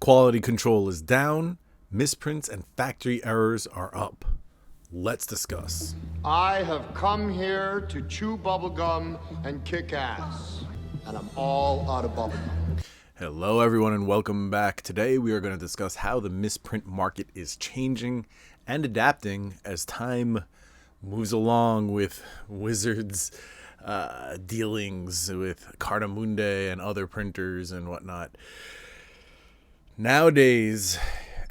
Quality control is down, misprints and factory errors are up. Let's discuss. I have come here to chew bubblegum and kick ass. And I'm all out of bubblegum. Hello everyone and welcome back. Today we are going to discuss how the misprint market is changing and adapting as time moves along with Wizards dealings with Cartamundi and other printers and whatnot. Nowadays,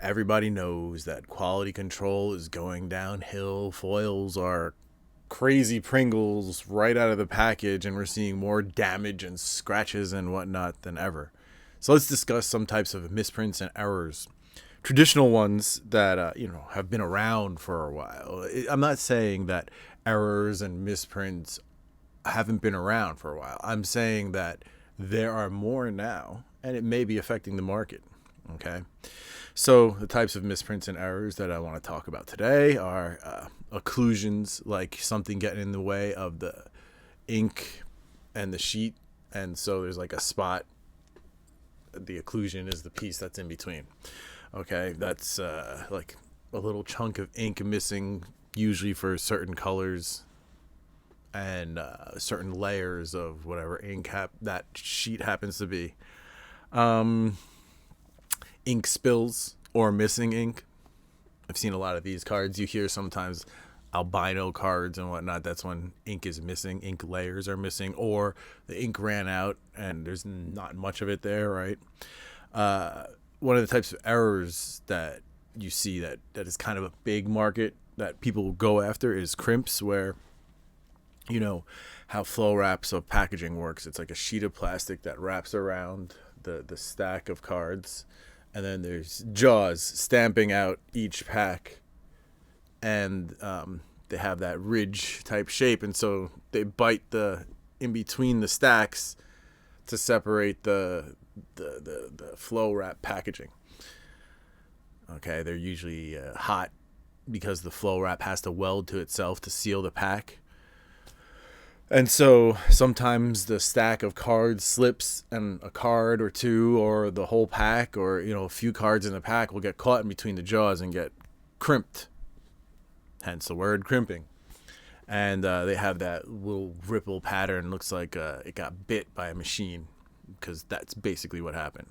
everybody knows that quality control is going downhill. Foils are crazy Pringles right out of the package, and we're seeing more damage and scratches and whatnot than ever. So let's discuss some types of misprints and errors. Traditional ones that have been around for a while. I'm not saying that errors and misprints haven't been around for a while. I'm saying that there are more now, and it may be affecting the market. Okay, so the types of misprints and errors that I want to talk about today are occlusions, like something getting in the way of the ink and the sheet, and so there's like a spot. The occlusion is the piece that's in between. Okay, that's like a little chunk of ink missing, usually for certain colors and certain layers of whatever ink that sheet happens to be. Ink spills or missing ink. I've seen a lot of these cards. You hear sometimes albino cards and whatnot. That's when ink is missing. Ink layers are missing, or the ink ran out and there's not much of it there, right? One of the types of errors that you see that is kind of a big market that people go after is crimps, where you know how flow wraps of packaging works. It's like a sheet of plastic that wraps around the stack of cards, and then there's jaws stamping out each pack, and they have that ridge type shape, and so they bite the in between the stacks to separate the flow wrap packaging. Okay, they're usually hot because the flow wrap has to weld to itself to seal the pack. And so sometimes the stack of cards slips, and a card or two or the whole pack, or a few cards in the pack will get caught in between the jaws and get crimped. Hence the word crimping. And they have that little ripple pattern. Looks like it got bit by a machine, because that's basically what happened.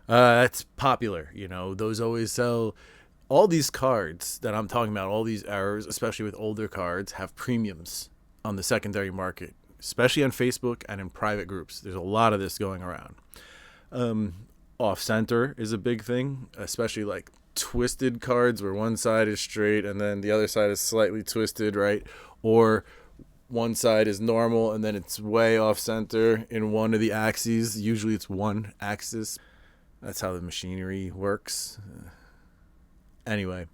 That's popular. Those always sell. All these cards that I'm talking about, all these errors, especially with older cards, have premiums on the secondary market, especially on Facebook and in private groups. There's a lot of this going around. Off center is a big thing, especially like twisted cards where one side is straight and then the other side is slightly twisted, right? Or one side is normal and then it's way off center in one of the axes. Usually it's one axis. That's how the machinery works. Anyway,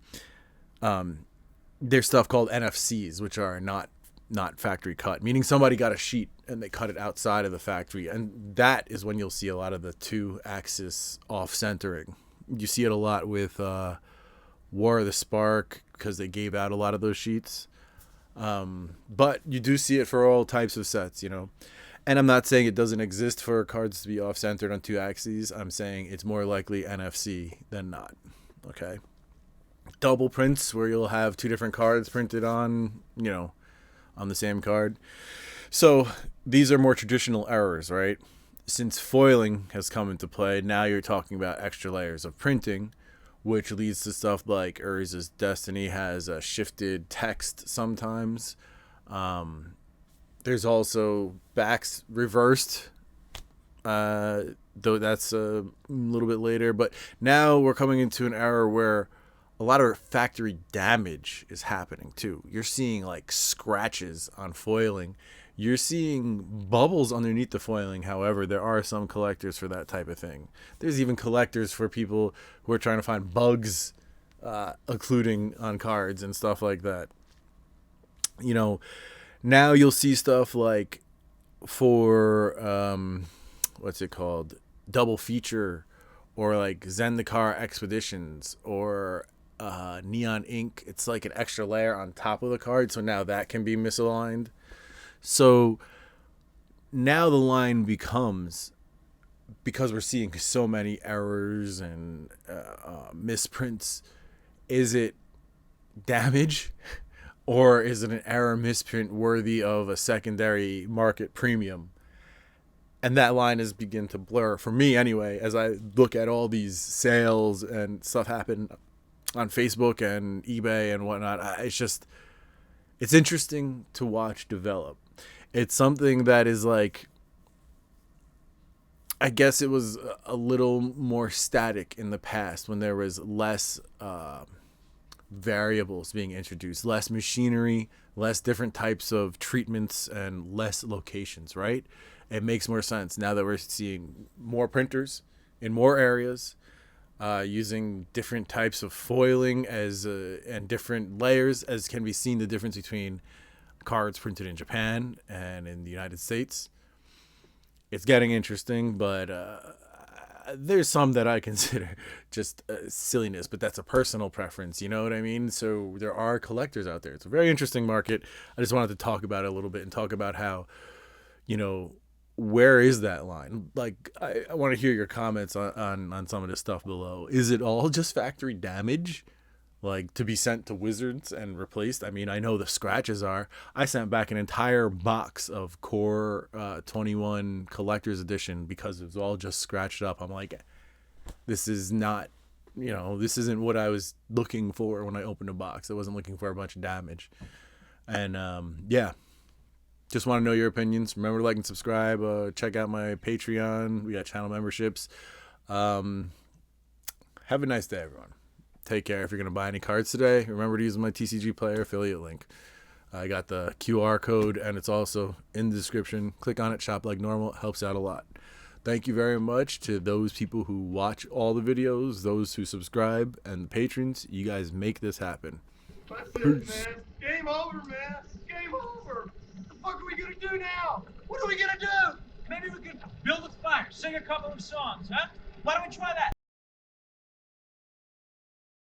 there's stuff called NFCs, which are not factory cut, meaning somebody got a sheet and they cut it outside of the factory, and that is when you'll see a lot of the two axis off centering. You see it a lot with War of the Spark, because they gave out a lot of those sheets, but you do see it for all types of sets, and I'm not saying it doesn't exist for cards to be off centered on two axes. I'm saying it's more likely NFC than not. Okay, double prints, where you'll have two different cards printed on on the same card. So these are more traditional errors, right? Since foiling has come into play, now you're talking about extra layers of printing, which leads to stuff like Urza's Destiny has a shifted text sometimes. There's also backs reversed, though that's a little bit later. But now we're coming into an era where a lot of factory damage is happening too. You're seeing like scratches on foiling. You're seeing bubbles underneath the foiling. However, there are some collectors for that type of thing. There's even collectors for people who are trying to find bugs occluding on cards and stuff like that. Now you'll see stuff like for what's it called? Double feature, or like Zendikar Expeditions, or neon ink. It's like an extra layer on top of the card, so now that can be misaligned. So now the line becomes because we're seeing so many errors and misprints, is it damage or is it an error misprint worthy of a secondary market premium? And that line is begin to blur for me anyway, as I look at all these sales and stuff happen on Facebook and eBay and whatnot. It's interesting to watch develop. It's something that is like, I guess it was a little more static in the past when there was less variables being introduced, less machinery, less different types of treatments, and less locations, right? It makes more sense now that we're seeing more printers in more areas, using different types of foiling and different layers, as can be seen the difference between cards printed in Japan and in the United States. It's getting interesting, but there's some that I consider just silliness, but that's a personal preference, you know what I mean? So there are collectors out there. It's a very interesting market. I just wanted to talk about it a little bit and talk about how, where is that line? Like, I want to hear your comments on some of this stuff below. Is it all just factory damage? Like, to be sent to Wizards and replaced? I mean, I know the scratches are. I sent back an entire box of Core 21 Collector's Edition because it was all just scratched up. I'm like, this is not, this isn't what I was looking for when I opened a box. I wasn't looking for a bunch of damage. And, yeah. Just want to know your opinions. Remember to like and subscribe. Check out my Patreon. We got channel memberships. Have a nice day, everyone. Take care. If you're going to buy any cards today, remember to use my TCG Player affiliate link. I got the QR code, and it's also in the description. Click on it, shop like normal. It helps out a lot. Thank you very much to those people who watch all the videos, those who subscribe, and the patrons. You guys make this happen. That's it, man. Game over, man. Game over. What the fuck are we gonna do now? What are we gonna do? Maybe we could build a fire, sing a couple of songs, huh? Why don't we try that?